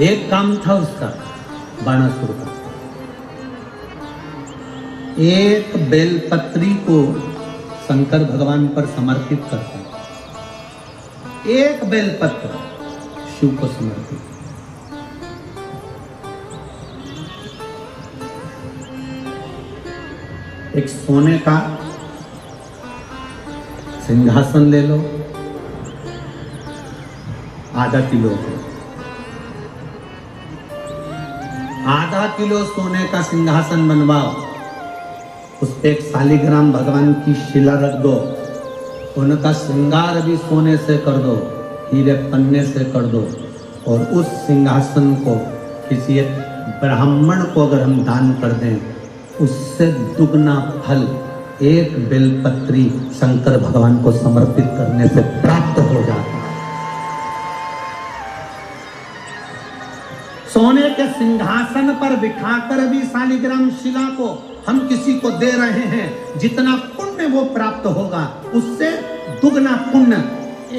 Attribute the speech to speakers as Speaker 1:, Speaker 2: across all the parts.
Speaker 1: एक काम था उसका बाणासुर का, एक बेलपत्री को शंकर भगवान पर समर्पित करता, एक बेलपत्र शिव को समर्पित। एक सोने का सिंहासन ले लो, आधा किलो सोने का सिंहासन बनवाओ, उस पे एक शालिग्राम भगवान की शिला रख दो, उनका श्रृंगार भी सोने से कर दो, हीरे पन्ने से कर दो, और उस सिंहासन को किसी एक ब्राह्मण को अगर हम दान कर दें, उससे दुगना फल एक बेलपत्री शंकर भगवान को समर्पित करने से प्राप्त हो जाता है। सोने के सिंहासन पर बिठाकर भी शालिग्राम शिला को हम किसी को दे रहे हैं, जितना पुण्य वो प्राप्त होगा उससे दुगना पुण्य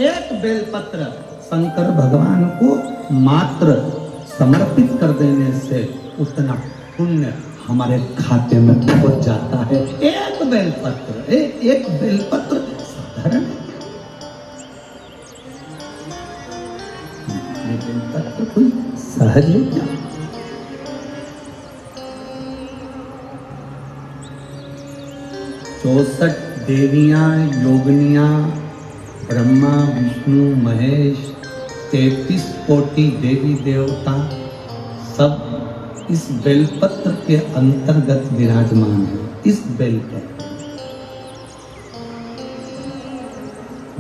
Speaker 1: एक बेलपत्र शंकर भगवान को मात्र समर्पित कर देने से उतना पुण्य हमारे खाते में पहुंच जाता है। एक बेलपत्र, एक बेलपत्र साधारण, ये बेलपत्र कोई सहज है क्या? चौसठ देवियां योगिनियां, ब्रह्मा विष्णु महेश, 33 कोटि देवी देवता सब इस बेलपत्र के अंतर्गत विराजमान है। इस बेलपत्र,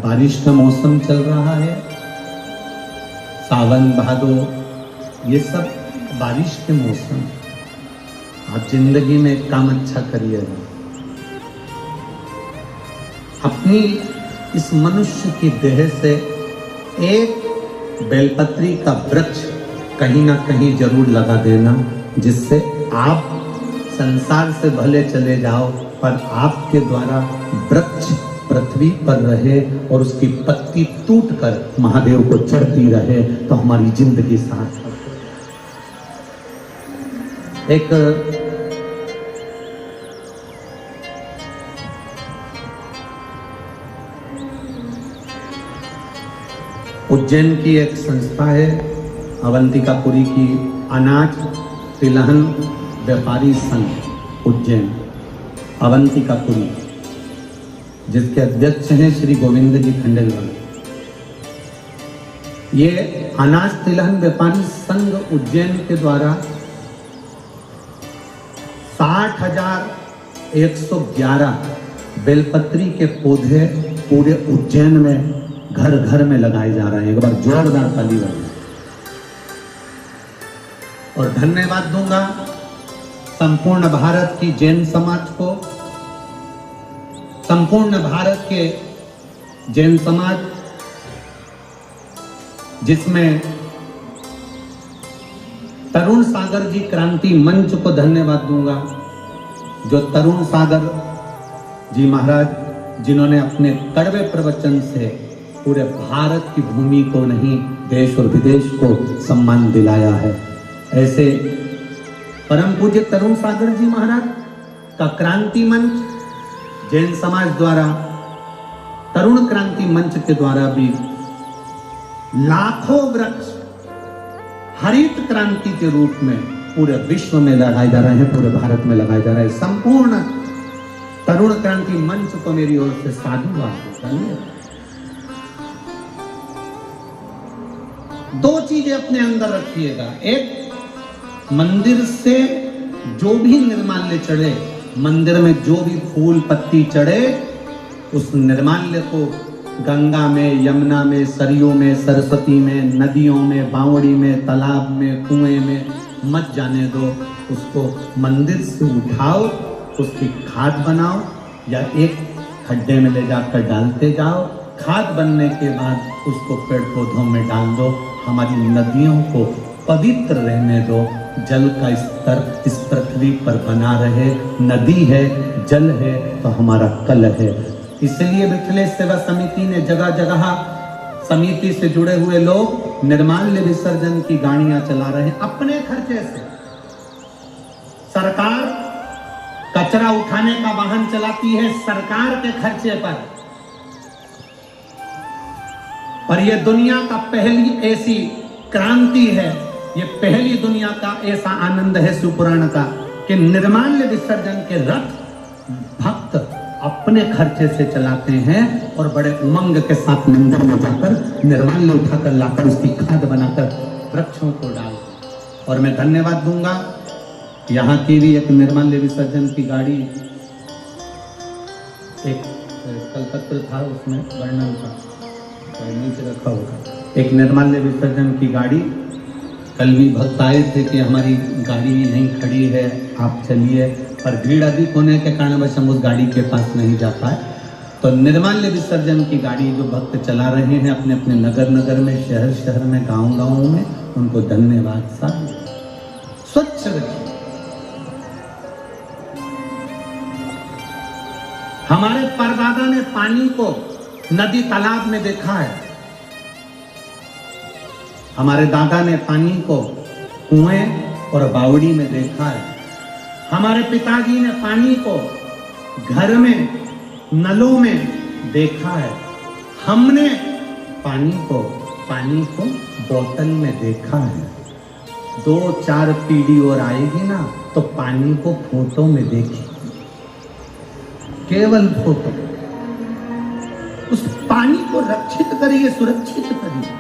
Speaker 1: बारिश का मौसम चल रहा है, सावन भादो, ये सब बारिश के मौसम। आप जिंदगी में एक काम अच्छा करिएगा, अपनी इस मनुष्य की देह से एक बेलपत्री का वृक्ष कहीं ना कहीं जरूर लगा देना, जिससे आप संसार से भले चले जाओ पर आपके द्वारा वृक्ष पृथ्वी पर रहे और उसकी पत्ती टूटकर महादेव को चढ़ती रहे, तो हमारी जिंदगी सार्थक हो। एक उज्जैन की एक संस्था है, अवंतिकापुरी की, अनाज तिलहन व्यापारी संघ उज्जैन अवंतिकापुरी, जिसके अध्यक्ष हैं श्री गोविंद जी खंडेलवाल। ये अनाज तिलहन व्यापारी संघ उज्जैन के द्वारा 60,111 बेलपत्री के पौधे पूरे उज्जैन में घर घर में लगाए जा रहे हैं। एक बार जोरदार ताली बजाएं। और धन्यवाद दूंगा संपूर्ण भारत की जैन समाज को, संपूर्ण भारत के जैन समाज जिसमें तरुण सागर जी क्रांति मंच को धन्यवाद दूंगा, जो तरुण सागर जी महाराज जिन्होंने अपने कड़वे प्रवचन से पूरे भारत की भूमि को नहीं देश और विदेश को सम्मान दिलाया है। ऐसे परम पूज्य तरुण सागर जी महाराज का क्रांति मंच जैन समाज द्वारा, तरुण क्रांति मंच के द्वारा भी लाखों वृक्ष हरित क्रांति के रूप में पूरे विश्व में लगाए जा रहे हैं, पूरे भारत में लगाए जा रहे हैं। संपूर्ण तरुण क्रांति मंच को मेरी ओर से साधुवाद। दो चीजें अपने अंदर रखिएगा, एक मंदिर से जो भी निर्माल्य चढ़े, मंदिर में जो भी फूल पत्ती चढ़े, उस निर्माल्य को गंगा में, यमुना में, सरयू में, सरस्वती में, नदियों में, बावड़ी में, तालाब में, कुएं में मत जाने दो। उसको मंदिर से उठाओ, उसकी खाद बनाओ या एक खड्डे में ले जाकर डालते जाओ। खाद बनने के बाद उसको पेड़ पौधों में डाल दो। हमारी नदियों को पवित्र रहने दो, जल का स्तर इस पृथ्वी पर बना रहे। नदी है, जल है तो हमारा कल है। इसलिए विठलेश सेवा समिति ने जगह जगह समिति से जुड़े हुए लोग निर्माल्य विसर्जन की गाड़ियां चला रहे हैं अपने खर्चे से। सरकार कचरा उठाने का वाहन चलाती है सरकार के खर्चे पर। और यह दुनिया का पहली ऐसी क्रांति है, ये पहली दुनिया का ऐसा आनंद है शिवपुराण का कि निर्माल्य विसर्जन के रथ भक्त अपने खर्चे से चलाते हैं और बड़े उमंग के साथ मंदिर में जाकर निर्माल्य उठाकर लाकर उसकी खाद बनाकर वृक्षों को डालते। और मैं धन्यवाद दूंगा यहाँ की भी एक निर्माल्य विसर्जन की गाड़ी, एक कलपत्र था उसमें वर्णन था नीचे रखा होगा, एक निर्माल्य विसर्जन की गाड़ी। कल भी भक्त आए थे कि हमारी गाड़ी यहीं खड़ी है आप चलिए, पर भीड़ अधिक होने के कारण बस हम उस गाड़ी के पास नहीं जा पाए। तो निर्माल्य विसर्जन की गाड़ी जो भक्त चला रहे हैं अपने अपने नगर नगर में, शहर शहर में, गांव गांव में, उनको धन्यवाद साहब। स्वच्छ रखिए। हमारे परदादा ने पानी को नदी तालाब में देखा है, हमारे दादा ने पानी को कुएं और बावड़ी में देखा है, हमारे पिताजी ने पानी को घर में नलों में देखा है, हमने पानी को बोतल में देखा है। 2-4 पीढ़ी और आएगी ना तो पानी को फोटो में देखी, केवल फोटो। उस पानी को रक्षित करिए, सुरक्षित करिए,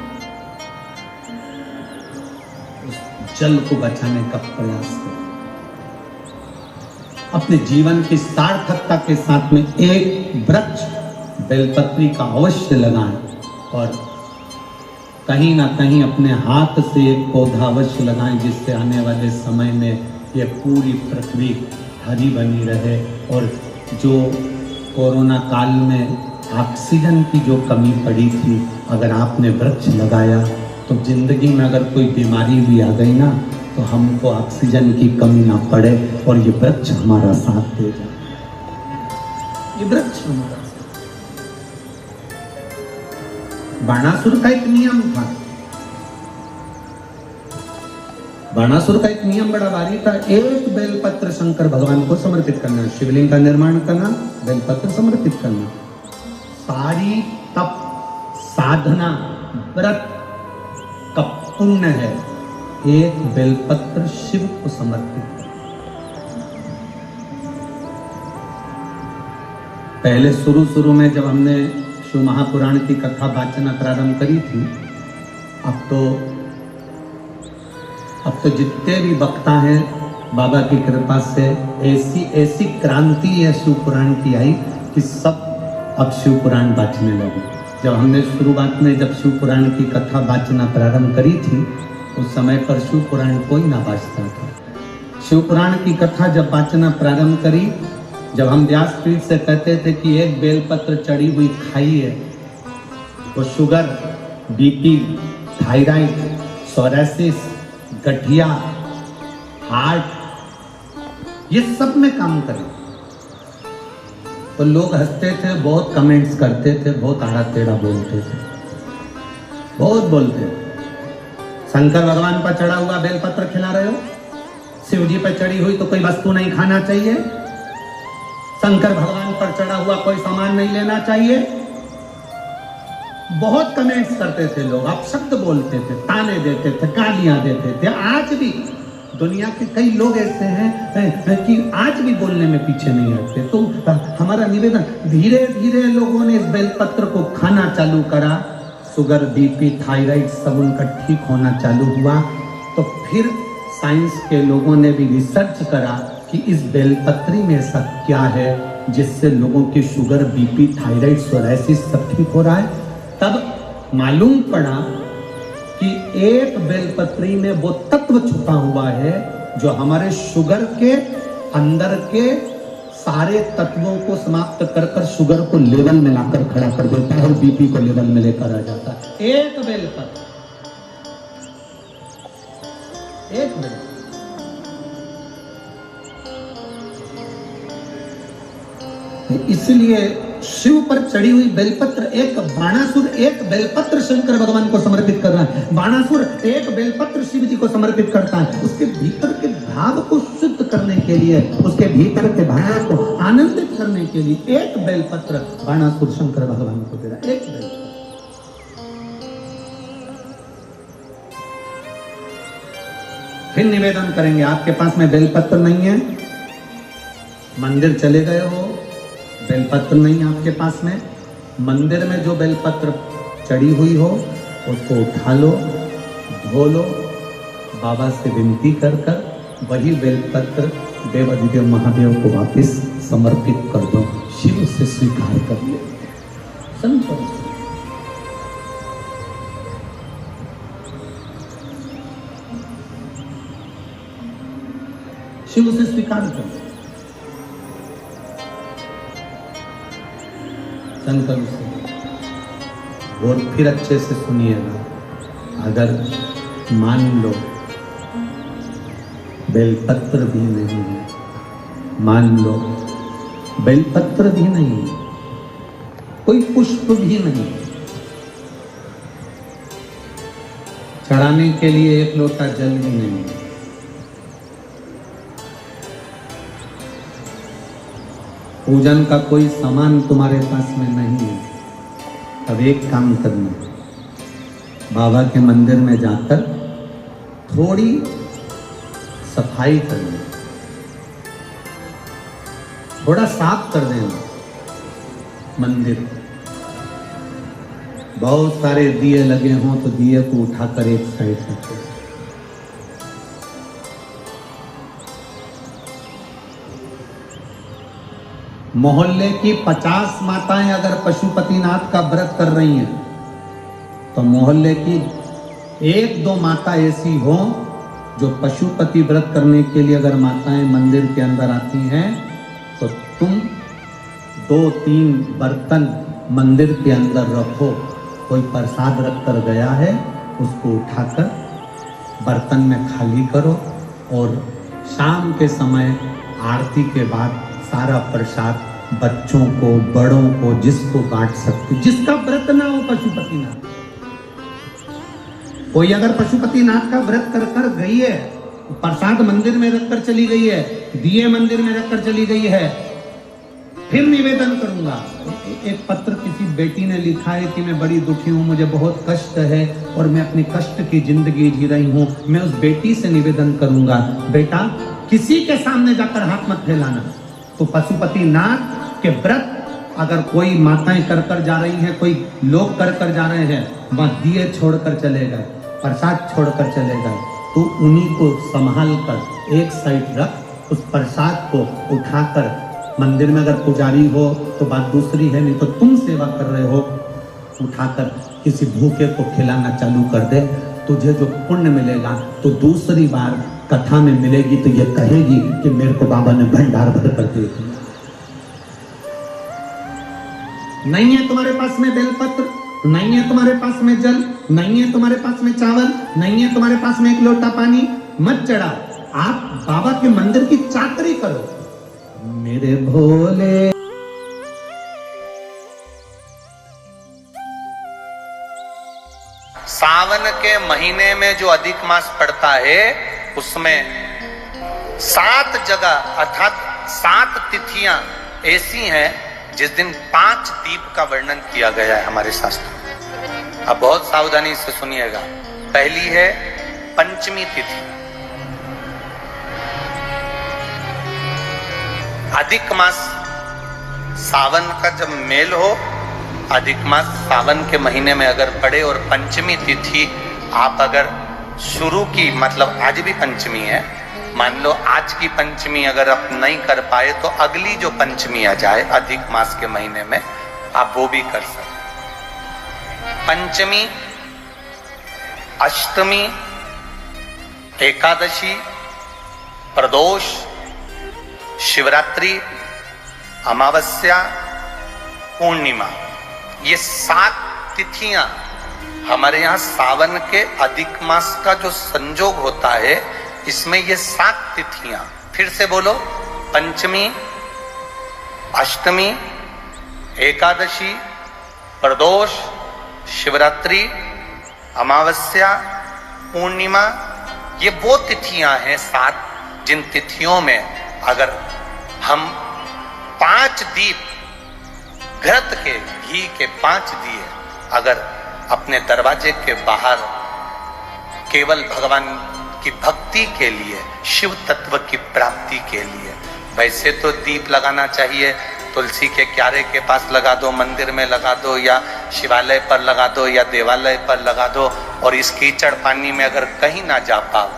Speaker 1: उस जल को बचाने का प्रयास करिए। अपने जीवन की सार्थकता के साथ में एक वृक्ष बेलपत्री का अवश्य लगाएं और कहीं ना कहीं अपने हाथ से एक पौधा अवश्य लगाएं, जिससे आने वाले समय में ये पूरी पृथ्वी हरी बनी रहे। और जो कोरोना काल में ऑक्सीजन की जो कमी पड़ी थी, अगर आपने वृक्ष लगाया तो जिंदगी में अगर कोई बीमारी भी आ गई ना तो हमको ऑक्सीजन की कमी ना पड़े और ये वृक्ष हमारा साथ दे जाए। ये वृक्ष हमारा साथ। बाणासुर का एक नियम था, बाणासुर का एक नियम बड़ा भारी था। एक बेलपत्र शंकर भगवान को समर्पित करना, शिवलिंग का निर्माण करना, बेलपत्र समर्पित करना। सारी तप साधना व्रत का पुण्य है एक बेलपत्र शिव को समर्पित करना। पहले शुरू में जब हमने शिव महापुराण की कथा वाचना प्रारंभ करी थी, अब तो जितने भी वक्ता हैं बाबा की कृपा से ऐसी क्रांति है शिव पुराण की आई कि सब अब शिव पुराण वाचने लगे। जब हमने शुरुआत में जब शिव पुराण की कथा वाचना प्रारंभ करी थी, उस समय पर शिव पुराण कोई ना वाचता था। शिव पुराण की कथा जब वाचना प्रारंभ करी, जब हम व्यासपीठ से कहते थे कि एक बेलपत्र चढ़ी हुई खाइए, वो शुगर, बीपी, थायराइड, सोरासिस, गठिया, हार्ट, ये सब में काम करे। तो लोग हंसते थे, बहुत कमेंट्स करते थे, बहुत आड़ा टेढ़ा बोलते थे, बहुत बोलते थे। शंकर भगवान पर चढ़ा हुआ बेलपत्र खिला रहे हो, शिव जी पर चढ़ी हुई तो कोई वस्तु नहीं खाना चाहिए, शंकर भगवान पर चढ़ा हुआ कोई सामान नहीं लेना चाहिए। बहुत कमेंट्स करते थे लोग, अपशब्द बोलते थे, ताने देते थे, गालियां देते थे। आज भी दुनिया के कई लोग ऐसे हैं कि आज भी बोलने में पीछे नहीं हटते। तो हमारा निवेदन, धीरे धीरे लोगों ने इस बेलपत्र को खाना चालू करा, शुगर, बीपी, थायराइड सब उनका ठीक होना चालू हुआ। तो फिर साइंस के लोगों ने भी रिसर्च करा कि इस बेलपत्री में ऐसा क्या है जिससे लोगों की शुगर, बीपी, थायराइड, सोराइसिस सब ठीक हो रहा है। तब मालूम पड़ा कि एक बेलपत्री में वो तत्व छुपा हुआ है जो हमारे शुगर के अंदर के सारे तत्वों को समाप्त कर कर शुगर को लेवल में लाकर खड़ा कर देता है और बीपी को लेवल में लेकर आ जाता है। एक बेलपत्र, एक बेलपत्र। इसलिए शिव ऊपर चढ़ी हुई बेलपत्र, एक बाणासुर एक बेलपत्र शंकर भगवान को समर्पित कर रहा है, बाणासुर एक बेलपत्र शिव जी को समर्पित करता है। उसके भीतर के भाव को शुद्ध करने के लिए, उसके भीतर के भाव को आनंदित करने के लिए एक बेलपत्र बाणासुर शंकर भगवान को दे रहा है, एक बेलपत्र। फिर निवेदन करेंगे, आपके पास में बेलपत्र नहीं है, मंदिर चले गए हो, बेलपत्र नहीं आपके पास में, मंदिर में जो बेलपत्र चढ़ी हुई हो उसको उठा लो, धो लो, बाबा से विनती कर कर वही बेलपत्र देवाधिदेव महादेव को वापस समर्पित कर दो, शिव से स्वीकार कर ले। संत शिव से स्वीकार कर लो। संकल्प से और फिर अच्छे से सुनिएगा, अगर मान लो बेलपत्र भी नहीं है, मान लो बेलपत्र भी नहीं है, कोई पुष्प भी नहीं, चढ़ाने के लिए एक लोटा जल भी नहीं, पूजन का कोई सामान तुम्हारे पास में नहीं है, अब एक काम करना, बाबा के मंदिर में जाकर थोड़ी सफाई करना, थोड़ा साफ कर देना मंदिर। बहुत सारे दिए लगे हों तो दिए को उठाकर एक साइड रखो, मोहल्ले की 50 माताएं अगर पशुपतिनाथ का व्रत कर रही हैं तो मोहल्ले की 1-2 माता ऐसी हो जो पशुपति व्रत करने के लिए अगर माताएं मंदिर के अंदर आती हैं तो तुम 2-3 बर्तन मंदिर के अंदर रखो, कोई प्रसाद रख कर गया है उसको उठाकर बर्तन में खाली करो और शाम के समय आरती के बाद सारा प्रसाद बच्चों को, बड़ों को, जिसको बांट सकते, जिसका व्रत ना हो पशुपतिनाथ। कोई अगर पशुपतिनाथ का व्रत कर कर गई है, प्रसाद मंदिर में रखकर चली गई है, दिए मंदिर में रखकर चली गई है, फिर निवेदन करूंगा। एक पत्र किसी बेटी ने लिखा है कि मैं बड़ी दुखी हूं, मुझे बहुत कष्ट है और मैं अपनी कष्ट की जिंदगी जी रही हूं। मैं उस बेटी से निवेदन करूंगा, बेटा किसी के सामने जाकर हाथ मत फैलाना। तो पशुपतिनाथ के व्रत अगर कोई माताएं कर कर जा रही हैं, कोई लोग कर कर जा रहे हैं, वह दिए छोड़कर चले गए, प्रसाद छोड़कर चले गए, तो उन्हीं को संभाल कर एक साइड रख, उस प्रसाद को उठाकर मंदिर में अगर पुजारी हो तो बात दूसरी है, नहीं तो तुम सेवा कर रहे हो, उठाकर किसी भूखे को खिलाना चालू कर दे, तुझे जो पुण्य मिलेगा तो दूसरी बार कथा में मिलेगी तो ये कहेगी कि मेरे को बाबा ने भंडार भर कर दे दिया। नहीं है तुम्हारे पास में बेलपत्र, नहीं है तुम्हारे पास में जल, नहीं है तुम्हारे पास में चावल, नहीं है तुम्हारे पास में एक लोटा पानी, मत चढ़ाओ, आप बाबा के मंदिर की चाकरी करो। मेरे भोले
Speaker 2: सावन के महीने में जो अधिक मास पड़ता है उसमें 7 जगह अर्थात 7 तिथियां ऐसी हैं जिस दिन 5 दीप का वर्णन किया गया है हमारे शास्त्र में। अब बहुत सावधानी से सुनिएगा। पहली है पंचमी तिथि, अधिक मास सावन का जब मेल हो, अधिक मास सावन के महीने में अगर पड़े और पंचमी तिथि आप अगर शुरू की, मतलब आज भी पंचमी है, मान लो आज की पंचमी अगर आप नहीं कर पाए तो अगली जो पंचमी आ जाए अधिक मास के महीने में आप वो भी कर सकते। पंचमी, अष्टमी, एकादशी, प्रदोष, शिवरात्रि, अमावस्या, पूर्णिमा, ये 7 तिथियां हमारे यहाँ सावन के अधिक मास का जो संजोग होता है, इसमें ये 7 तिथियां, फिर से बोलो, पंचमी, अष्टमी, एकादशी, प्रदोष, शिवरात्रि, अमावस्या, पूर्णिमा, ये वो तिथियां हैं 7, जिन तिथियों में अगर हम 5 दीप घृत के, घी के 5 दिए अगर अपने दरवाजे के बाहर केवल भगवान की भक्ति के लिए, शिव तत्व की प्राप्ति के लिए, वैसे तो दीप लगाना चाहिए, तुलसी के क्यारे के पास लगा दो, मंदिर में लगा दो, या शिवालय पर लगा दो, या देवालय पर लगा दो। और इस कीचड़ पानी में अगर कहीं ना जा पाओ,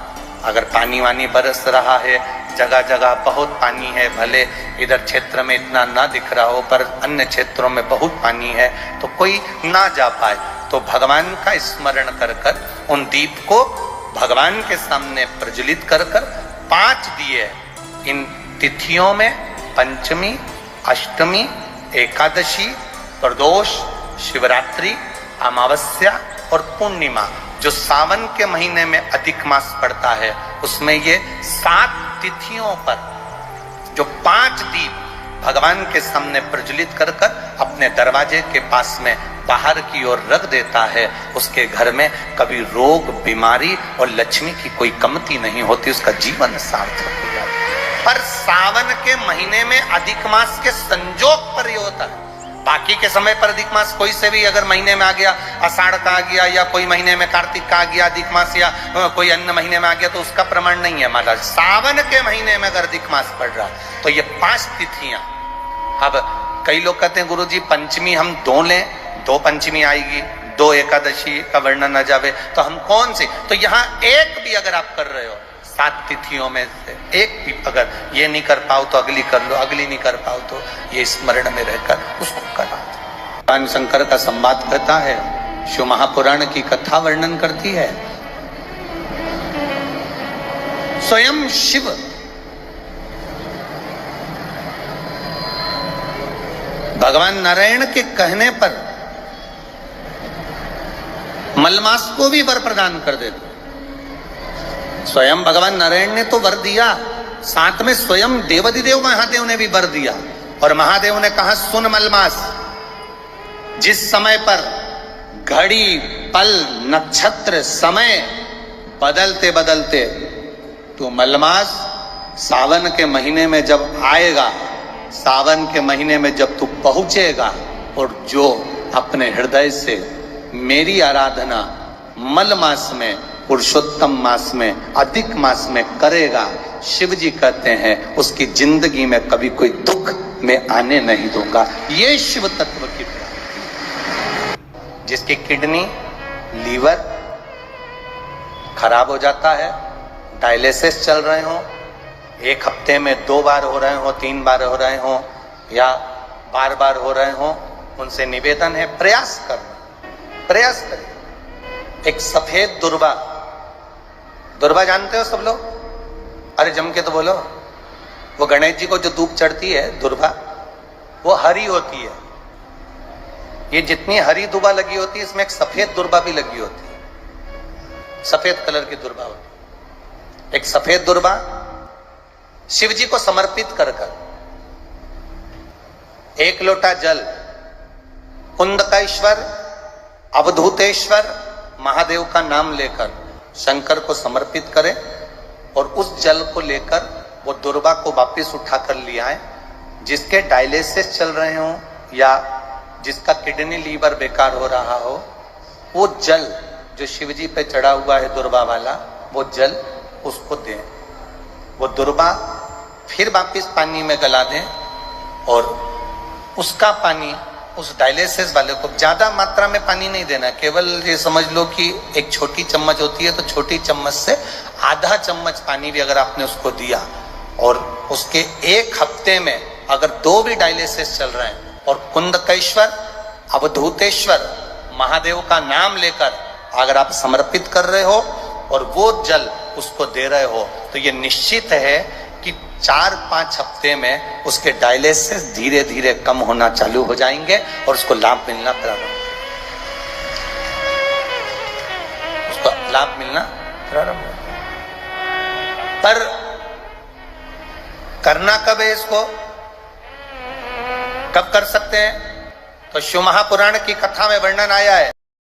Speaker 2: अगर पानी वानी बरस रहा है, जगह जगह बहुत पानी है, भले इधर क्षेत्र में इतना ना दिख रहा हो पर अन्य क्षेत्रों में बहुत पानी है, तो कोई ना जा पाए तो भगवान का स्मरण कर कर उन दीप को भगवान के सामने प्रज्वलित कर कर 5 दिए इन तिथियों में, पंचमी, अष्टमी, एकादशी, प्रदोष, शिवरात्रि, अमावस्या और पूर्णिमा, जो सावन के महीने में अधिक मास पड़ता है, उसमें ये 7 तिथियों पर जो 5 दीप भगवान के सामने प्रज्वलित कर कर अपने दरवाजे के पास में बाहर की ओर रख देता है, उसके घर में कभी रोग, बीमारी और लक्ष्मी की कोई कमती नहीं होती, उसका जीवन सार्थक हो जाता है। पर सावन के महीने में अधिक मास के संजोग पर यह होता है। बाकी के समय पर अधिक मास कोई से भी अगर महीने में आ गया, आषाढ़ का आ गया, या कोई महीने में कार्तिक का आ गया अधिक मास, या कोई अन्य महीने में आ गया, तो उसका प्रमाण नहीं है महाराज। सावन के महीने में अगर अधिक मास पड़ रहा तो ये 5 तिथियां। अब कई लोग कहते हैं गुरुजी पंचमी हम 2 लें, 2 पंचमी आएगी, 2 एकादशी का वर्णन आ जावे, तो हम कौन सी? तो यहाँ एक भी अगर आप कर रहे हो 7 तिथियों में से एक भी अगर ये नहीं कर पाओ तो अगली कर लो, अगली नहीं कर पाओ तो ये स्मरण में रहकर उसको करा। भगवान शंकर का संवाद कहता है, शिव महापुराण की कथा वर्णन करती है। स्वयं शिव भगवान नारायण के कहने पर मलमास को भी वर प्रदान कर देते। स्वयं भगवान नारायण ने तो वर दिया, साथ में स्वयं देवाधिदेव महादेव ने भी वर दिया। और महादेव ने कहा, सुन मलमास, जिस समय पर घड़ी, पल, नक्षत्र, समय बदलते बदलते तो मलमास सावन के महीने में जब आएगा, सावन के महीने में जब तू पहुंचेगा और जो अपने हृदय से मेरी आराधना मल मास में, पुरुषोत्तम मास में, अधिक मास में करेगा, शिव जी कहते हैं उसकी जिंदगी में कभी कोई दुख में आने नहीं दूंगा। ये शिव तत्व की प्राप्ति। जिसकी किडनी, लीवर खराब हो जाता है, डायलिसिस चल रहे हो, 1 हफ्ते में 2 बार हो रहे हो, 3 बार हो रहे हो, या बार बार हो रहे हो, उनसे निवेदन है प्रयास करना, प्रयास करें। एक सफेद दुर्वा, दुर्वा जानते हो सब लोग? अरे जम के तो बोलो। वो गणेश जी को जो धूप चढ़ती है दुर्वा, वो हरी होती है। ये जितनी हरी दुर्वा लगी होती है, इसमें एक सफेद दुर्वा भी लगी होती है, सफेद कलर की दुर्वा होती है। एक सफेद दुर्वा शिव जी को समर्पित कर कर 1 लोटा जल कुंदकेश्वर, अवधूतेश्वर महादेव का नाम लेकर शंकर को समर्पित करें और उस जल को लेकर वो दुर्वा को वापस उठाकर ले आए। जिसके डायलिसिस चल रहे हो या जिसका किडनी, लीवर बेकार हो रहा हो, वो जल जो शिव जी पे चढ़ा हुआ है दुर्वा वाला, वो जल उसको दें। वो दुर्वा फिर वापस पानी में गला दें और उसका पानी उस डायलिसिस वाले को, ज्यादा मात्रा में पानी नहीं देना, केवल ये समझ लो कि एक छोटी चम्मच होती है तो छोटी चम्मच से आधा चम्मच पानी भी अगर आपने उसको दिया और उसके 1 हफ्ते में अगर 2 भी डायलिसिस चल रहे हैं और कुंदकेश्वर, अवधूतेश्वर महादेव का नाम लेकर अगर आप समर्पित कर रहे हो और वो जल उसको दे रहे हो, तो ये निश्चित है कि 4-5 हफ्ते में उसके डायलिसिस धीरे धीरे कम होना चालू हो जाएंगे और उसको लाभ मिलना प्रारंभ, उसको लाभ मिलना प्रारंभ। पर करना कब है इसको? कब कर सकते हैं? तो शिव महापुराण की कथा में वर्णन आया है